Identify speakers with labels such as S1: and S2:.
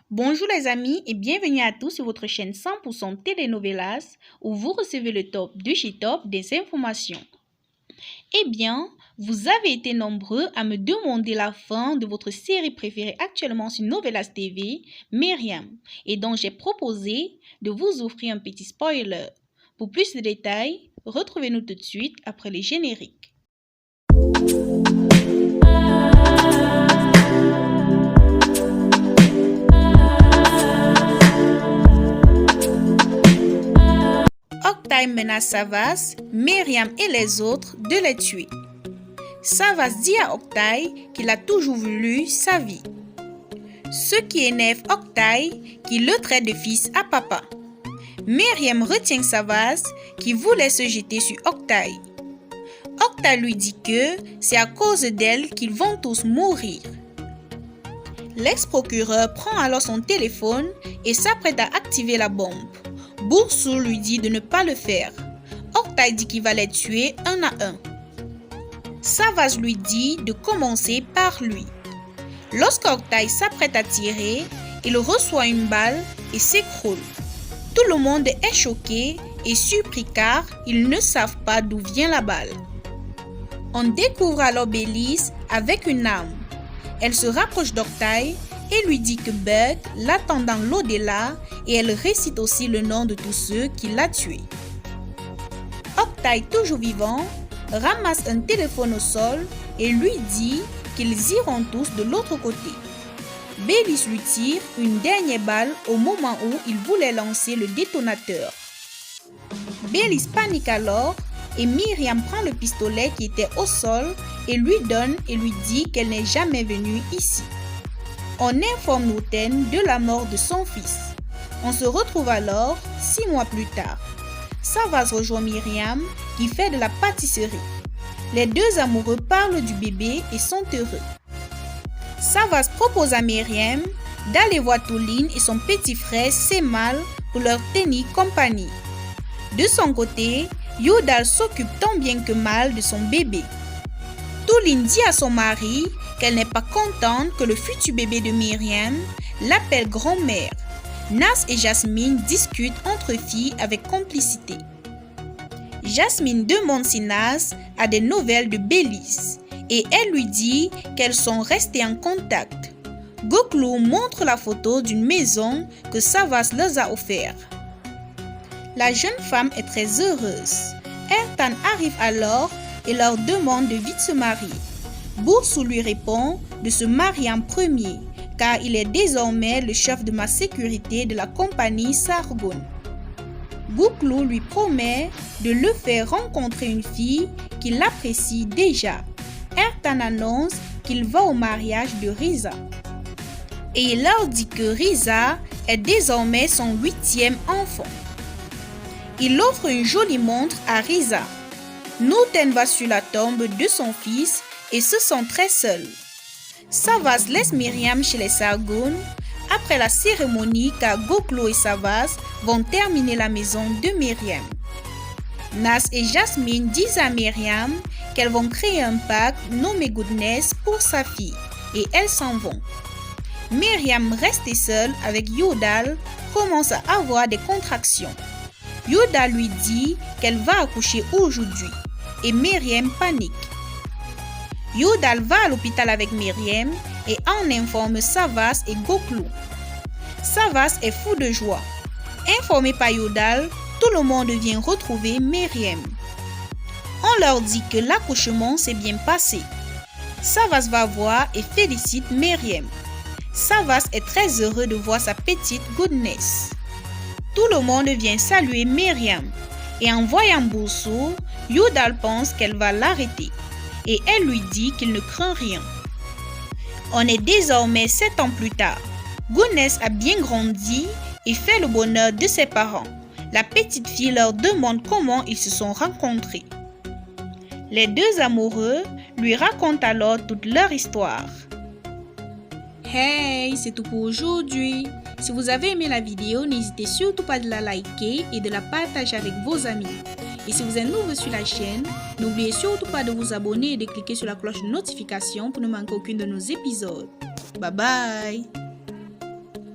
S1: Bonjour les amis et bienvenue à tous sur votre chaîne 100% Telenovelas où vous recevez le top de chez Top des informations. Eh bien, vous avez été nombreux à me demander la fin de votre série préférée actuellement sur Novelas TV, Myriam, et donc j'ai proposé de vous offrir un petit spoiler. Pour plus de détails, retrouvez-nous tout de suite après les génériques. Octay menace Savas, Myriam et les autres de les tuer. Savas dit à Octay qu'il a toujours voulu sa vie. Ce qui énerve Octay qui le traite de fils à papa. Myriam retient Savas qui voulait se jeter sur Octay. Octay lui dit que c'est à cause d'elle qu'ils vont tous mourir. L'ex-procureur prend alors son téléphone et s'apprête à activer la bombe. Boursou lui dit de ne pas le faire. Octay dit qu'il va les tuer un à un. Savas lui dit de commencer par lui. Lorsqu'Octay s'apprête à tirer, il reçoit une balle et s'écroule. Tout le monde est choqué et surpris car ils ne savent pas d'où vient la balle. On découvre alors Bélise avec une arme. Elle se rapproche d'Octay et lui dit que Bug l'attend dans l'au-delà et elle récite aussi le nom de tous ceux qui l'ont tué. Octay, toujours vivant, ramasse un téléphone au sol et lui dit qu'ils iront tous de l'autre côté. Bélise lui tire une dernière balle au moment où il voulait lancer le détonateur. Bélise panique alors et Myriam prend le pistolet qui était au sol et lui donne et lui dit qu'elle n'est jamais venue ici. On informe Noten de la mort de son fils. On se retrouve alors 6 mois plus tard. Savas rejoint Myriam qui fait de la pâtisserie. Les deux amoureux parlent du bébé et sont heureux. Savas propose à Myriam d'aller voir Touline et son petit frère Semal pour leur tenir compagnie. De son côté, Yodal s'occupe tant bien que mal de son bébé. Touline dit à son mari qu'elle n'est pas contente que le futur bébé de Myriam l'appelle grand-mère. Nas et Jasmine discutent entre filles avec complicité. Jasmine demande si Nas a des nouvelles de Bélise et elle lui dit qu'elles sont restées en contact. Goklou montre la photo d'une maison que Savas leur a offerte. La jeune femme est très heureuse. Ertan arrive alors et leur demande de vite se marier. Boursou lui répond de se marier en premier car il est désormais le chef de ma sécurité de la compagnie Sargon. Goklou lui promet de le faire rencontrer une fille qu'il apprécie déjà. Ertan annonce qu'il va au mariage de Riza. Et il leur dit que Riza est désormais son 8e enfant. Il offre une jolie montre à Riza. Noten va sur la tombe de son fils et se sent très seul. Savas laisse Myriam chez les Sargon après la cérémonie car Goklou et Savas vont terminer la maison de Myriam. Nas et Jasmine disent à Myriam qu'elles vont créer un pacte nommé Goodness pour sa fille et elles s'en vont. Myriam, restée seule avec Yodal, commence à avoir des contractions. Yodal lui dit qu'elle va accoucher aujourd'hui et Myriam panique. Yodal va à l'hôpital avec Myriam et en informe Savas et Goklou. Savas est fou de joie. Informé par Yodal, tout le monde vient retrouver Myriam. On leur dit que l'accouchement s'est bien passé. Savas va voir et félicite Myriam. Savas est très heureux de voir sa petite Goodness. Tout le monde vient saluer Myriam et en voyant Boursou, Yodal pense qu'elle va l'arrêter et elle lui dit qu'il ne craint rien. On est désormais 7 ans plus tard. Goodness a bien grandi et fait le bonheur de ses parents. La petite fille leur demande comment ils se sont rencontrés. Les deux amoureux lui racontent alors toute leur histoire. Hey, c'est tout pour aujourd'hui. Si vous avez aimé la vidéo, n'hésitez surtout pas de la liker et de la partager avec vos amis. Et si vous êtes nouveau sur la chaîne, n'oubliez surtout pas de vous abonner et de cliquer sur la cloche de notification pour ne manquer aucun de nos épisodes. Bye bye!